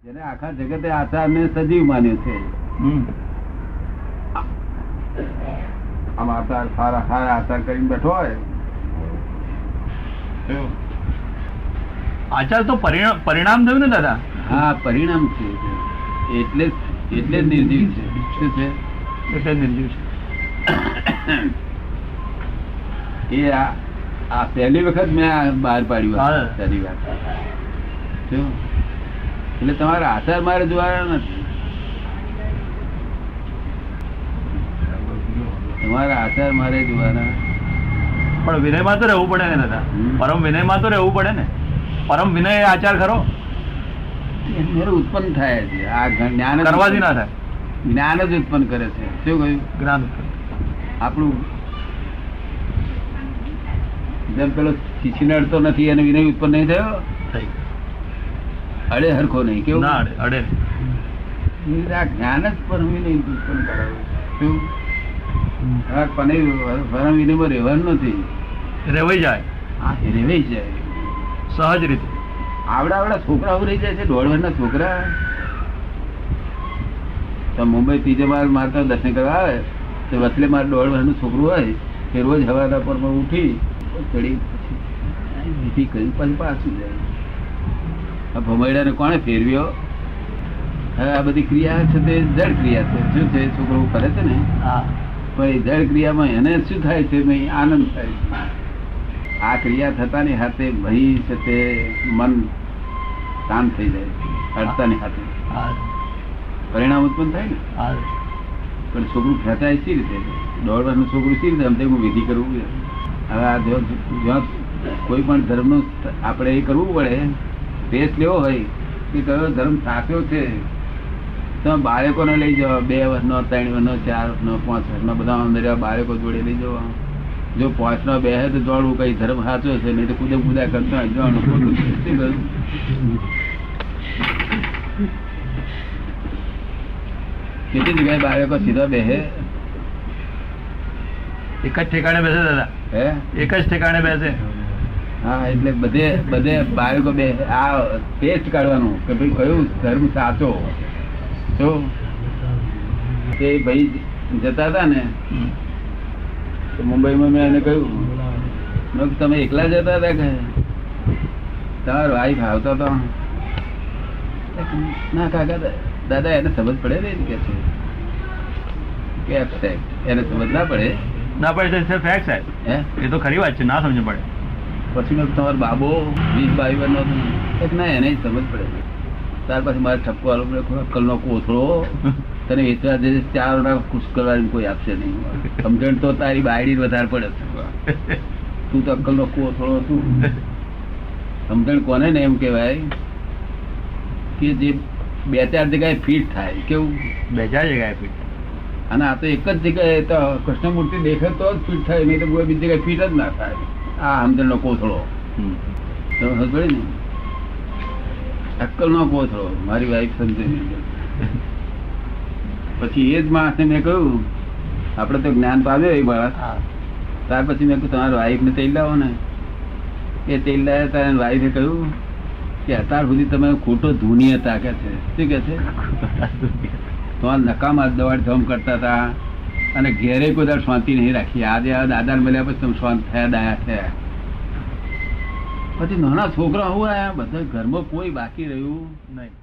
જેને આખા જગતે આચારને સજીવ માન્યો છે. આમ આચાર સારા સારા આચાર કરીને બેઠો હોય. આચાર તો પરિણામ થયું ને દાદા. હા, પરિણામ છે એટલે જ નિર્જીવ છે. શું છે? એટલે નિર્જીવ છે. એ આ પહેલી વખત મેં બહાર પાડ્યું. પહેલી વાત એટલે તમારા આચાર મારે જોવાના નથી. તમારા આચાર મારે જોવાના. પણ વિનયમાં તો રહેવું પડે ને દાદા. પરમ વિનયમાં તો રહેવું પડે ને. પરમ વિનય આચાર ખરો ઉત્પન્ન થાય છે. આ જ્ઞાન કરવાથી ના થાય. જ્ઞાન જ ઉત્પન્ન કરે છે. શું કહ્યું? જ્ઞાન. આપણું જેમ પેલો શિશી અડતો નથી અને વિનય ઉત્પન્ન નહીં થયો. અડે હરખો નહીં. કેવું ના અડે. આ જ્ઞાન જ પરમ વિનય ઉત્પન્ન કરાવે. શું પરમ વિનયમાં રહેવાનું નથી. રેવાઈ જાય. હા, રેવાઈ જાય સહજ રીતે. આવડા છોકરાઓ રહી જાય છે. 1.5 વર્ષના છોકરા તો મુંબઈ ત્રીજે મારતા દર્શન કરવા આવે તો વચલે મારે 1.5 વર્ષનું છોકરું હોય કે રોજ હવાના પર ઉઠી ચડી પછી કરી પછી પાછું જાય. આ ભમૈડાને કોણે ફેરવ્યો? હવે આ બધી ક્રિયા છે તે જડ ક્રિયા છે. શું છે? છોકરો કરે છે ને પણ એ જડ ક્રિયામાં એને શું થાય છે? આનંદ થાય છે. આ ક્રિયા થતાની સાથે ભય છે તે મન શાંત થઈ જાય છે. હડતાની સાથે પરિણામ ઉત્પન્ન થાય ને. પણ છોકરું ખેંચાય સી રીતે? 1.5 વર્ષનું છોકરું સી રીતે સમજે હું વિધિ કરવું? હવે આ જ્યાં કોઈ પણ ધર્મનું આપણે એ કરવું પડે, ટેસ્ટ લેવો હોય કે કયો ધર્મ સાચો છે તો બાળકોને લઈ જવા. 2 વર્ષનો, 3 વર્ષનો, 4 વર્ષનો, 5 વર્ષનો બધા અંદર બાળકો જોડે લઈ જવા. જો 5 નો 2 તો જોડવું કઈ ધર્મ સાચો છે, નહીં તો કુદા કરતા જોવાનું ખોટું છે. શું કહ્યું? કેટલી જગ્યાએ બાળકો સીધા બેસે? એક જ ઠેકાણે બેસે દાદા. હે, એક જ ઠેકાણે બેસે. હા, એટલે બધે બાળકો બે આ ટેસ્ટ કાઢવાનું કે ભાઈ કયું ધર્મ સાચો. શું તે ભાઈ જતા હતા ને મુંબઈમાં, મેં એને કહ્યું તમે એકલા જતા હતા કે તમારો વાઈફ આવતા હતા? ના કાકા દાદા એને સમજ પડે ને કે છે એને સમજ ના પડે. ના પડે તો ફેક્ટ સાહેબ. હે, એ તો ખરી વાત છે. ના સમજ પડે. પછી મેં તમારો બાબો 20-22 વર્ષનો ના એને સમજ પડે. ત્યાર પછી મારે ઠપકો અક્કલનો કોથળો તને વેચવા જે 4 ના ખુશ કરવાની કોઈ આપશે નહીં. સમજણ તો તારી બાયડી વધારે પડે. તું તો અક્કલનો કોથળો તું. સમજણ કોને ને એમ કેવાય કે જે 2-4 જગ્યાએ ફિટ થાય. કેવું? 2-4 જગ્યાએ ફિટ. અને આ તો એક જ જગ્યાએ તો કૃષ્ણમૂર્તિ દેખે તો જ ફિટ થાય, નહીં તો કોઈ બીજી જગ્યાએ ફિટ જ ના થાય. આ સમજણનો કોથળો ને, અક્કલનો કોથળો. મારી વાઈફ સમજે નહીં. પછી એ જ માણસને મેં કહ્યું આપણે તો જ્ઞાન પામ્યો એ માણસ. ત્યાર પછી મેં કહ્યું તમારા વાઈફને તેલ લાવો ને. એ તેલ લાવ્યા ત્યારે વાઈફે કહ્યું કે અત્યાર સુધી તમે ખોટો ધૂની હતા કે છે. શું કે છે? તમારા નકામા દવાડ ધમ કરતા હતા અને ઘેરે કોઈ દર શાંતિ નહીં રાખી. આજે આ દાદાને મળ્યા પછી તમે શાંત થયા, દાયા થયા. પછી નાના છોકરા હું આયા બધા ઘરમાં કોઈ બાકી રહ્યું નહીં.